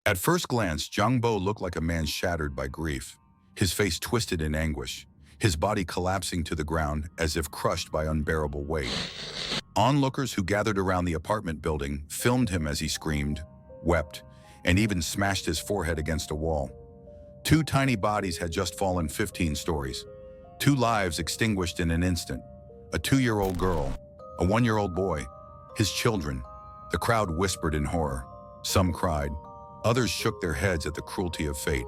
At first glance, Jiang Bo looked like a man shattered by grief, his face twisted in anguish, his body collapsing to the ground as if crushed by unbearable weight. Onlookers who gathered around the apartment building filmed him as he screamed, wept, and even smashed his forehead against a wall. Two tiny bodies had just fallen 15 stories. Two lives extinguished in an instant. A 2-year-old girl, a 1-year-old boy, his children. The crowd whispered in horror. Some cried. Others shook their heads at the cruelty of fate.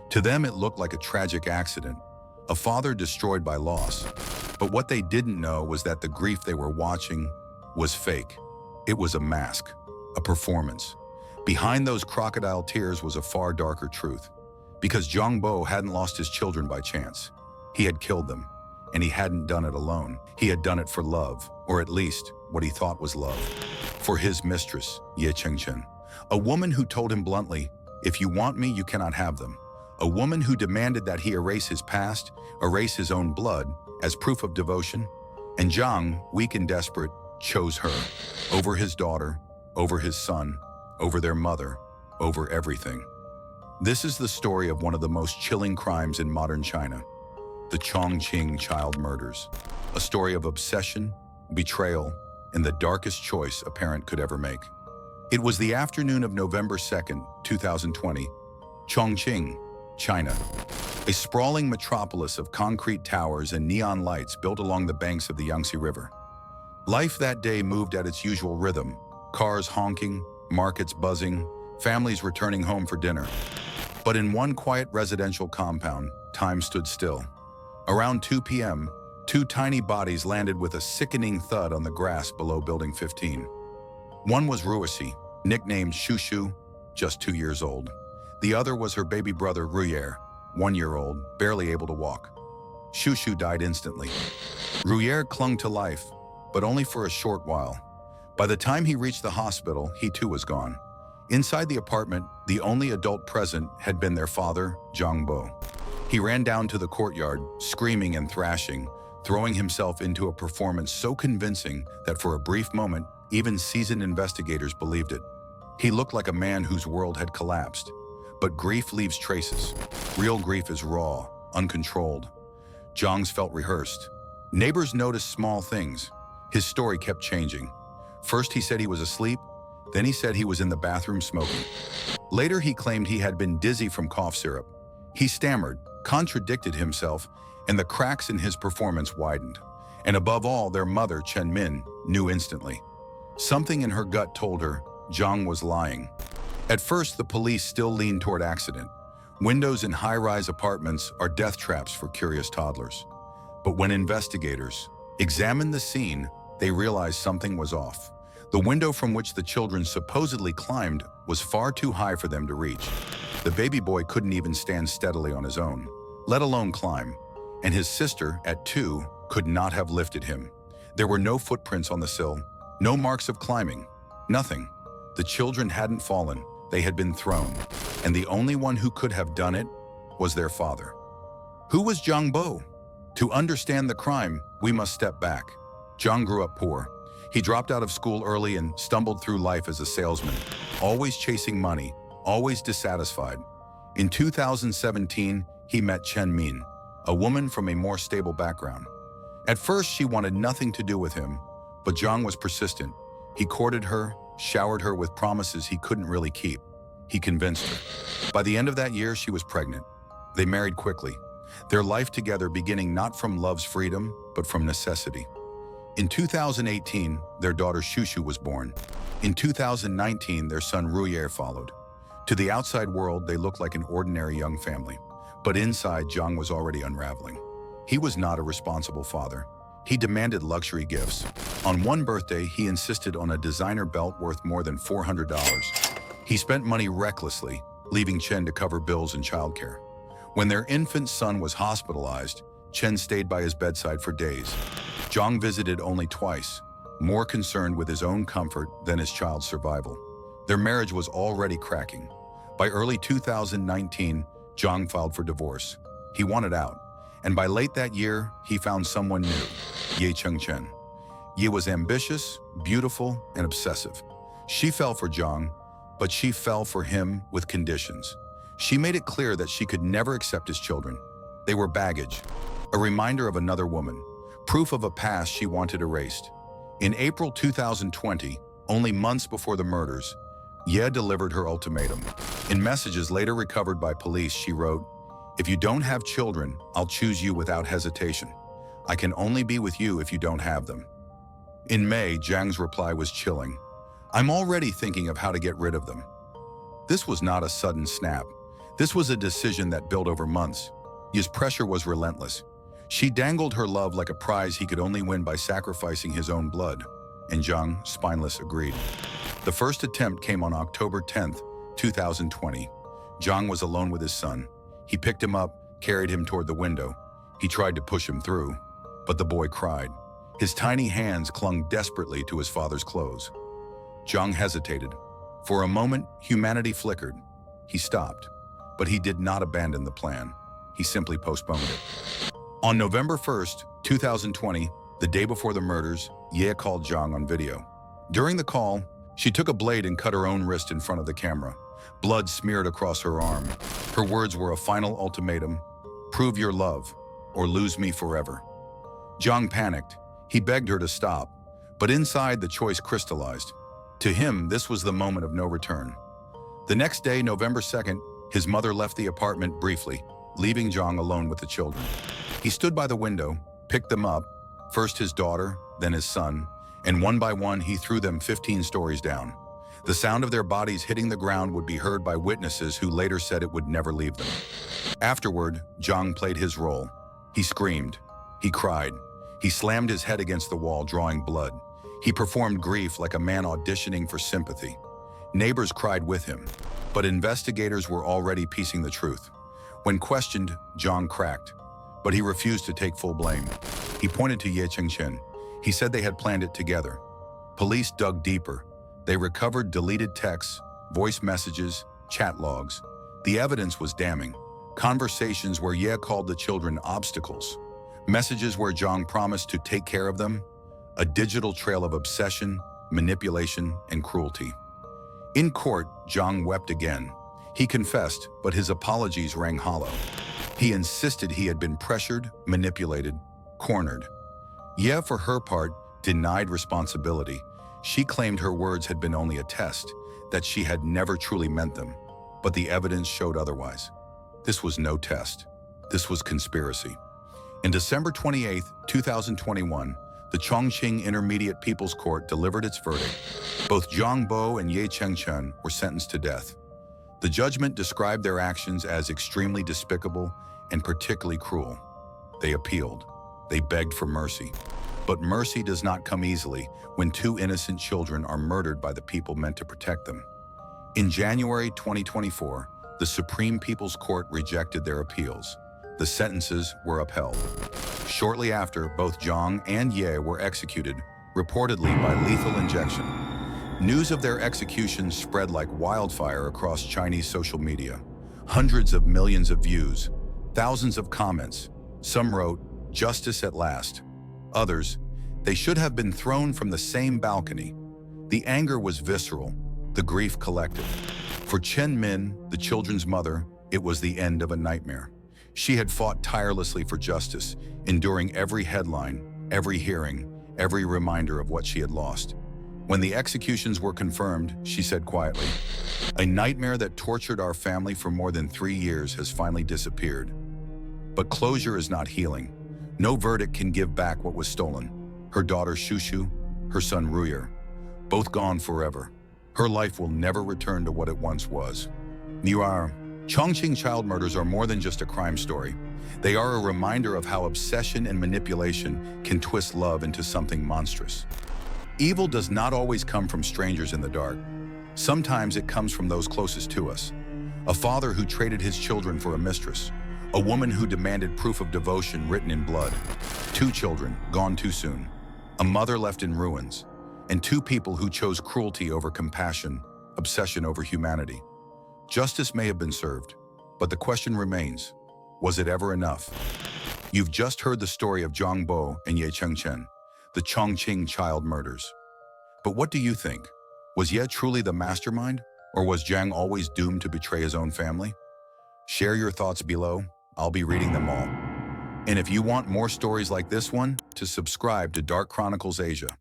To them, it looked like a tragic accident, a father destroyed by loss. But what they didn't know was that the grief they were watching was fake. It was a mask, a performance. Behind those crocodile tears was a far darker truth. Because Jiang Bo hadn't lost his children by chance. He had killed them, and he hadn't done it alone. He had done it for love, or at least what he thought was love. For his mistress, Chengchen. A woman who told him bluntly, "If you want me, you cannot have them." A woman who demanded that he erase his past, erase his own blood, as proof of devotion. And Jiang, weak and desperate, chose her. Over his daughter, over his son, over their mother, over everything. This is the story of one of the most chilling crimes in modern China. The Chongqing child murders. A story of obsession, betrayal, and the darkest choice a parent could ever make. It was the afternoon of November 2nd, 2020, Chongqing, China. A sprawling metropolis of concrete towers and neon lights built along the banks of the Yangtze River. Life that day moved at its usual rhythm, cars honking, markets buzzing, families returning home for dinner. But in one quiet residential compound, time stood still. Around 2 p.m., two tiny bodies landed with a sickening thud on the grass below Building 15. One was Ruisi, nicknamed Shushu, just 2 years old. The other was her baby brother Ruyer, 1-year-old, barely able to walk. Shushu died instantly. Ruyer clung to life, but only for a short while. By the time he reached the hospital, he too was gone. Inside the apartment, the only adult present had been their father, Jiang Bo. He ran down to the courtyard, screaming and thrashing, throwing himself into a performance so convincing that for a brief moment, even seasoned investigators believed it. He looked like a man whose world had collapsed. But grief leaves traces. Real grief is raw, uncontrolled. Jiang's felt rehearsed. Neighbors noticed small things. His story kept changing. First he said he was asleep, then he said he was in the bathroom smoking. Later he claimed he had been dizzy from cough syrup. He stammered, contradicted himself, and the cracks in his performance widened. And above all, their mother, Chen Min, knew instantly. Something in her gut told her Jiang was lying. At first, the police still leaned toward accident. Windows in high-rise apartments are death traps for curious toddlers. But when investigators examined the scene, they realized something was off. The window from which the children supposedly climbed was far too high for them to reach. The baby boy couldn't even stand steadily on his own, let alone climb. And his sister, at 2, could not have lifted him. There were no footprints on the sill, no marks of climbing, nothing. The children hadn't fallen, they had been thrown. And the only one who could have done it was their father. Who was Jiang Bo? To understand the crime, we must step back. Jiang grew up poor. He dropped out of school early and stumbled through life as a salesman, always chasing money, always dissatisfied. In 2017, he met Chen Min, a woman from a more stable background. At first, she wanted nothing to do with him, but Jiang was persistent. He courted her, showered her with promises he couldn't really keep. He convinced her. By the end of that year, she was pregnant. They married quickly, their life together beginning not from love's freedom, but from necessity. In 2018, their daughter Shushu was born. In 2019, their son Ruyer followed. To the outside world, they looked like an ordinary young family. But inside, Jiang was already unraveling. He was not a responsible father. He demanded luxury gifts. On one birthday, he insisted on a designer belt worth more than $400. He spent money recklessly, leaving Chen to cover bills and childcare. When their infant son was hospitalized, Chen stayed by his bedside for days. Jiang visited only twice, more concerned with his own comfort than his child's survival. Their marriage was already cracking. By early 2019, Jiang filed for divorce. He wanted out, and by late that year, he found someone new, Chengchen. Ye was ambitious, beautiful, and obsessive. She fell for Jiang, But she fell for him with conditions. She made it clear that she could never accept his children. They were baggage, a reminder of another woman, proof of a past she wanted erased. In April 2020, only months before the murders, Ye delivered her ultimatum. In messages later recovered by police, she wrote, "If you don't have children, I'll choose you without hesitation. I can only be with you if you don't have them." In May, Jiang's reply was chilling. "I'm already thinking of how to get rid of them." This was not a sudden snap. This was a decision that built over months. Ye's pressure was relentless. She dangled her love like a prize he could only win by sacrificing his own blood. And Jiang, spineless, agreed. The first attempt came on October 10th, 2020. Jiang was alone with his son. He picked him up, carried him toward the window. He tried to push him through, but the boy cried. His tiny hands clung desperately to his father's clothes. Jiang hesitated. For a moment, humanity flickered. He stopped, but he did not abandon the plan. He simply postponed it. On November 1st, 2020, the day before the murders, Ye called Jiang on video. During the call, she took a blade and cut her own wrist in front of the camera. Blood smeared across her arm. Her words were a final ultimatum: "Prove your love, or lose me forever." Jiang panicked. He begged her to stop, but inside the choice crystallized. To him, this was the moment of no return. The next day, November 2nd, his mother left the apartment briefly, leaving Jiang alone with the children. He stood by the window, picked them up, first his daughter, then his son, and one by one he threw them 15 stories down. The sound of their bodies hitting the ground would be heard by witnesses who later said it would never leave them. Afterward, Jiang played his role. He screamed. He cried. He slammed his head against the wall, drawing blood. He performed grief like a man auditioning for sympathy. Neighbors cried with him, but investigators were already piecing the truth. When questioned, Jiang cracked, but he refused to take full blame. He pointed to Chengchen. He said they had planned it together. Police dug deeper. They recovered deleted texts, voice messages, chat logs. The evidence was damning. Conversations where Ye called the children obstacles. Messages where Jiang promised to take care of them. A digital trail of obsession, manipulation, and cruelty. In court, Jiang wept again. He confessed, but his apologies rang hollow. He insisted he had been pressured, manipulated, cornered. Ye, for her part, denied responsibility. She claimed her words had been only a test, that she had never truly meant them. But the evidence showed otherwise. This was no test. This was conspiracy. In December 28, 2021, the Chongqing Intermediate People's Court delivered its verdict. Both Jiang Bo and Chengchen were sentenced to death. The judgment described their actions as extremely despicable and particularly cruel. They appealed. They begged for mercy. But mercy does not come easily when two innocent children are murdered by the people meant to protect them. In January 2024, the Supreme People's Court rejected their appeals. The sentences were upheld. Shortly after, both Jiang and Ye were executed, reportedly by lethal injection. News of their executions spread like wildfire across Chinese social media. Hundreds of millions of views, thousands of comments. Some wrote, "Justice at last." Others, "They should have been thrown from the same balcony." The anger was visceral, the grief collective. For Chen Min, the children's mother, it was the end of a nightmare. She had fought tirelessly for justice, enduring every headline, every hearing, every reminder of what she had lost. When the executions were confirmed, she said quietly, "A nightmare that tortured our family for more than 3 years has finally disappeared." But closure is not healing. No verdict can give back what was stolen. Her daughter Shushu, her son Ruyer, both gone forever. Her life will never return to what it once was. Chongqing child murders are more than just a crime story. They are a reminder of how obsession and manipulation can twist love into something monstrous. Evil does not always come from strangers in the dark. Sometimes it comes from those closest to us. A father who traded his children for a mistress. A woman who demanded proof of devotion written in blood. 2 children gone too soon. A mother left in ruins. And 2 people who chose cruelty over compassion, obsession over humanity. Justice may have been served, but the question remains, was it ever enough? You've just heard the story of Jiang Bo and Chengchen, the Chongqing child murders. But what do you think? Was Ye truly the mastermind, Or was Jiang always doomed to betray his own family? Share your thoughts below. I'll be reading them all. And if you want more stories like this one, to subscribe to Dark Chronicles Asia,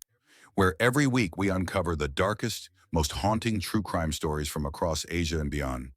where every week we uncover the darkest, most haunting true crime stories from across Asia and beyond.